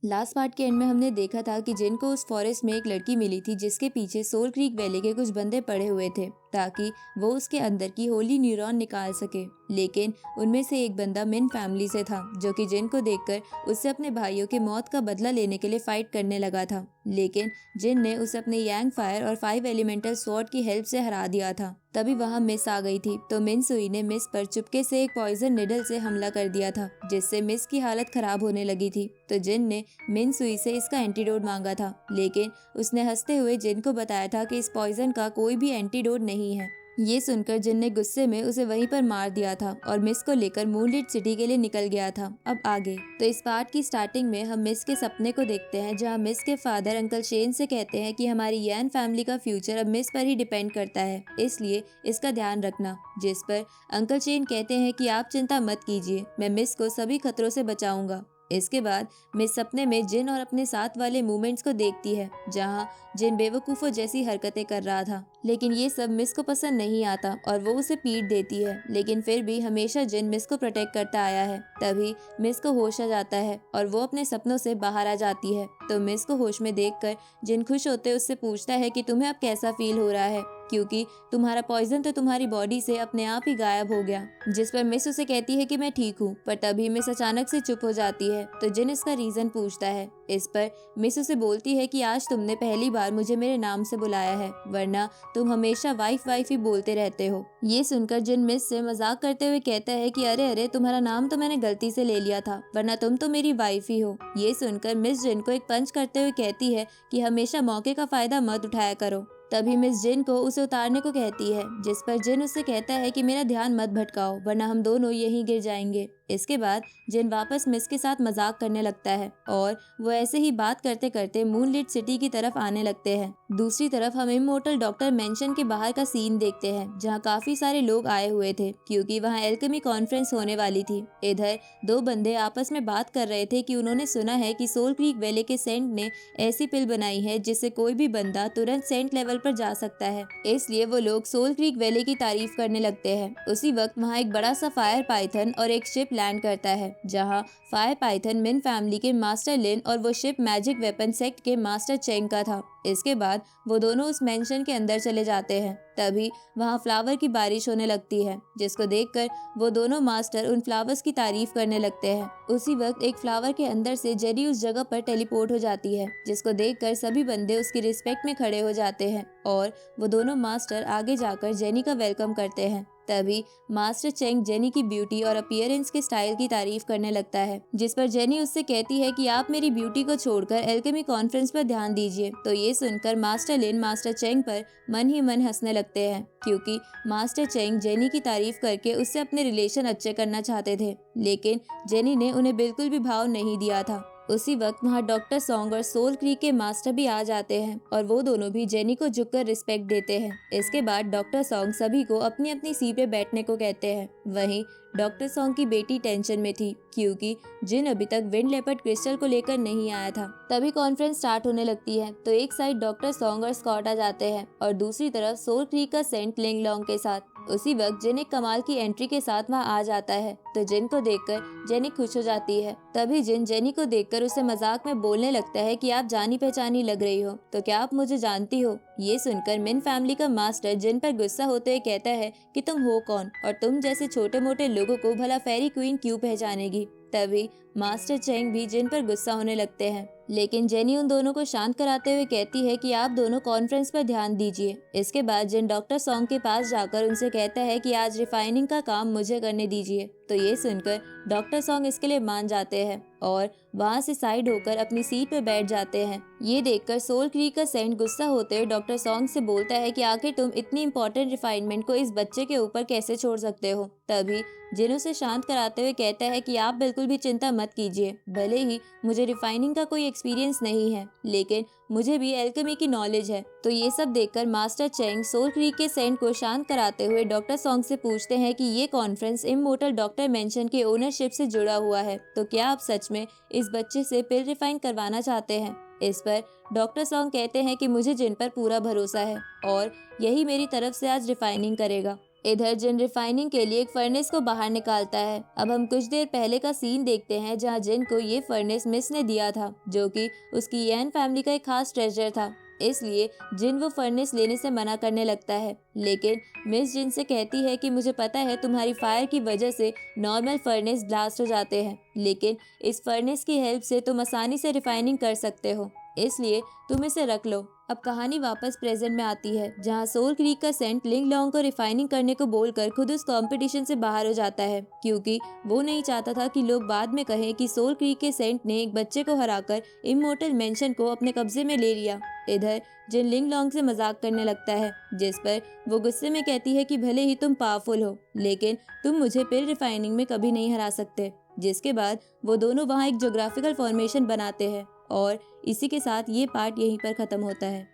Last part के and में हमने देखा था कि जिन को उस फॉरेस्ट में एक लड़की मिली थी जिसके पीछे सोल क्रीक वैली के कुछ बंदे पड़े हुए थे ताकि वो उसके अंदर की होली न्यूरॉन निकाल सके। लेकिन उनमें से एक बंदा मिन फैमिली से था जो कि जिन को देखकर उससे अपने भाइयों की मौत का बदला लेने के लिए फाइट करने लगा था। लेकिन जिन ने उसे अपने यांग फायर और 5 एलिमेंटल स्वॉर्ड की हेल्प से हरा दिया था। तभी वहाँ मिस आ गई थी तो मिन सुई ने मिस पर चुपके से एक पॉइजन निडल से हमला कर दिया था जिससे मिस की हालत खराब होने लगी थी। तो जिन ने मिन सुई से इसका एंटीडोट मांगा था, लेकिन उसने हंसते हुए जिन को बताया था कि इस पॉइजन का कोई भी एंटीडोट नहीं है। ये सुनकर जिन ने गुस्से में उसे वहीं पर मार दिया था और मिस को लेकर मूनलिट सिटी के लिए निकल गया था। अब आगे तो इस पार्ट की स्टार्टिंग में हम मिस के सपने को देखते हैं जहां मिस के फादर अंकल शेन से कहते हैं कि हमारी यैन फैमिली का फ्यूचर अब मिस पर ही डिपेंड करता है, इसलिए इसका ध्यान रखना। जिस पर अंकल शेन कहते हैं कि आप चिंता मत कीजिए, मैं मिस को सभी खतरों से बचाऊंगा। इसके बाद मिस सपने में जिन और अपने साथ वाले मूवमेंट्स को देखती है जहां जिन बेवकूफ़ों जैसी हरकतें कर रहा था, लेकिन ये सब मिस को पसंद नहीं आता और वो उसे पीट देती है। लेकिन फिर भी हमेशा जिन मिस को प्रोटेक्ट करता आया है। तभी मिस को होश आ जाता है और वो अपने सपनों से बाहर आ जाती है। तो मिस को होश में देखकर जिन खुश होते उससे पूछता है कि तुम्हें अब कैसा फील हो रहा है, क्योंकि तुम्हारा पॉइजन तो तुम्हारी बॉडी से अपने आप ही गायब हो गया। जिस पर मिस उसे कहती है कि मैं ठीक हूँ, पर तभी मिस अचानक से चुप हो जाती है। तो जिन इसका रीजन पूछता है। इस पर मिस उसे बोलती है कि आज तुमने पहली बार मुझे मेरे नाम से बुलाया है, वरना तुम हमेशा वाइफ वाइफ ही बोलते रहते हो। ये सुनकर जिन मिस से मजाक करते हुए कहता है कि अरे अरे, तुम्हारा नाम तो मैंने गलती से ले लिया था, वरना तुम तो मेरी वाइफ ही हो। ये सुनकर मिस जिन को एक पंच करते हुए कहती है कि हमेशा मौके का फायदा मत उठाया करो। तभी मिस जिन को उसे उतारने को कहती है, जिस पर जिन उससे कहता है कि मेरा ध्यान मत भटकाओ, वरना हम दोनों यहीं गिर जाएंगे। इसके बाद जिन वापस मिस के साथ मजाक करने लगता है और वो ऐसे ही बात करते करते मूनलिट सिटी की तरफ आने लगते हैं। दूसरी तरफ हम इमोर्टल डॉक्टर मेंशन के बाहर का सीन देखते हैं जहाँ काफी सारे लोग आए हुए थे क्योंकि वहाँ एल्केमी कॉन्फ्रेंस होने वाली थी। इधर दो बंदे आपस में बात कर रहे थे कि उन्होंने सुना है कि सोल क्रीक वैली के सेंट ने ऐसी पिल बनाई है जिससे कोई भी बंदा तुरंत सेंट लेवल पर जा सकता है। इसलिए वो लोग सोल क्रीक वैली की तारीफ करने लगते हैं। उसी वक्त वहाँ एक बड़ा सा फायर पाइथन और एक शिप लैंड करता है जहाँ फायर पाइथन मिन फैमिली के मास्टर लिन और वो शिप मैजिक वेपन सेक्ट के मास्टर चेंग का था। इसके बाद वो दोनों उस मेंशन के अंदर चले जाते हैं। तभी वहाँ फ्लावर की बारिश होने लगती है जिसको देखकर वो दोनों मास्टर उन फ्लावर्स की तारीफ करने लगते हैं। उसी वक्त एक फ्लावर के अंदर से जेरी उस जगह पर टेलीपोर्ट हो जाती है जिसको देखकर सभी बंदे उसकी रिस्पेक्ट में खड़े हो जाते हैं और वो दोनों मास्टर आगे जाकर जेनी का वेलकम करते हैं। तभी मास्टर चेंग जेनी की ब्यूटी और अपीयरेंस के स्टाइल की तारीफ करने लगता है, जिस पर जेनी उससे कहती है कि आप मेरी ब्यूटी को छोड़कर एल्केमी कॉन्फ्रेंस पर ध्यान दीजिए। तो ये सुनकर मास्टर लिन मास्टर चेंग पर मन ही मन हंसने लगते हैं क्योंकि मास्टर चेंग जेनी की तारीफ करके उससे अपने रिलेशन अच्छे करना चाहते थे, लेकिन जेनी ने उन्हें बिल्कुल भी भाव नहीं दिया था। उसी वक्त वहाँ डॉक्टर सॉन्ग और सोल क्रीक के मास्टर भी आ जाते हैं और वो दोनों भी जेनी को झुककर रिस्पेक्ट देते हैं। इसके बाद डॉक्टर सॉन्ग सभी को अपनी अपनी सीट पे बैठने को कहते हैं। वहीं डॉक्टर सॉन्ग की बेटी टेंशन में थी क्योंकि जिन अभी तक विंड लेपर्ड क्रिस्टल को लेकर नहीं आया था। तभी कॉन्फ्रेंस स्टार्ट होने लगती है तो एक साइड डॉक्टर सॉन्ग और स्कॉट आ जाते हैं और दूसरी तरफ सोल क्रीक का सेंट लिंग लॉन्ग के साथ। उसी वक्त जिन एक कमाल की एंट्री के साथ वहाँ आ जाता है तो जिन को देखकर जेनी खुश हो जाती है। तभी जिन जेनी को देखकर उसे मजाक में बोलने लगता है कि आप जानी पहचानी लग रही हो, तो क्या आप मुझे जानती हो। ये सुनकर मिन फैमिली का मास्टर जिन पर गुस्सा होते हुए कहता है कि तुम हो कौन और तुम जैसे छोटे मोटे लोगों को भला फेरी क्वीन क्यों पहचानेगी। तभी मास्टर चेंग भी जिन पर गुस्सा होने लगते हैं, लेकिन जेनी उन दोनों को शांत कराते हुए कहती है कि आप दोनों कॉन्फ्रेंस पर ध्यान दीजिए। इसके बाद जिन डॉक्टर सॉन्ग के पास जाकर उनसे कहता है कि आज रिफाइनिंग का काम मुझे करने दीजिए। तो ये सुनकर डॉक्टर सॉन्ग इसके लिए मान जाते हैं और वहाँ से साइड होकर अपनी सीट पर बैठ जाते हैं। ये देखकर सोल क्रीक का सेंट गुस्सा होते हुए डॉक्टर सॉन्ग से बोलता है कि आखिर तुम इतनी इंपॉर्टेंट रिफाइनमेंट को इस बच्चे के ऊपर कैसे छोड़ सकते हो। तभी जिन उसे शांत कराते हुए कहता है कि आप बिल्कुल भी चिंता मत कीजिए, भले ही मुझे रिफाइनिंग का कोई एक्सपीरियंस नहीं है, लेकिन मुझे भी एल्केमी की नॉलेज है। तो ये सब देखकर मास्टर चेंग सोल क्रीक के सेंट को शांत कराते हुए डॉक्टर सॉन्ग से पूछते हैं कि ये कॉन्फ्रेंस इमोर्टल डॉक्टर मेंशन के ओनरशिप से जुड़ा हुआ है, तो क्या आप सच में इस बच्चे से पिल रिफाइन करवाना चाहते हैं। इस पर डॉक्टर सॉन्ग कहते हैं कि मुझे जिन पर पूरा भरोसा है और यही मेरी तरफ से आज रिफाइनिंग करेगा। इधर जिन रिफाइनिंग के लिए एक फर्नेस को बाहर निकालता है। अब हम कुछ देर पहले का सीन देखते हैं जहां जिन को ये फर्नेस मिस ने दिया था, जो कि उसकी यैन फैमिली का एक खास ट्रेजर था। इसलिए जिन वो फर्नेस लेने से मना करने लगता है, लेकिन मिस जिन से कहती है कि मुझे पता है तुम्हारी फायर की वजह से नॉर्मल फर्नेस ब्लास्ट हो जाते हैं, लेकिन इस फर्नेस की हेल्प से तुम आसानी से रिफाइनिंग कर सकते हो, इसलिए तुम इसे रख लो। अब कहानी वापस प्रेजेंट में आती है जहां सोल क्रीक का सेंट लिंग लॉन्ग को रिफाइनिंग करने को बोलकर खुद उस कंपटीशन से बाहर हो जाता है, क्योंकि वो नहीं चाहता था कि लोग बाद में कहें कि सोल क्रीक के सेंट ने एक बच्चे को हराकर इमोर्टल मेंशन को अपने कब्जे में ले लिया। इधर जिन लिंग लॉन्ग से मजाक करने लगता है, जिस पर वो गुस्से में कहती है कि भले ही तुम पावरफुल हो, लेकिन तुम मुझे पिल रिफाइनिंग में कभी नहीं हरा सकते। जिसके बाद वो दोनों वहाँ एक ज्योग्राफिकल फॉर्मेशन बनाते हैं और इसी के साथ ये पार्ट यहीं पर खत्म होता है।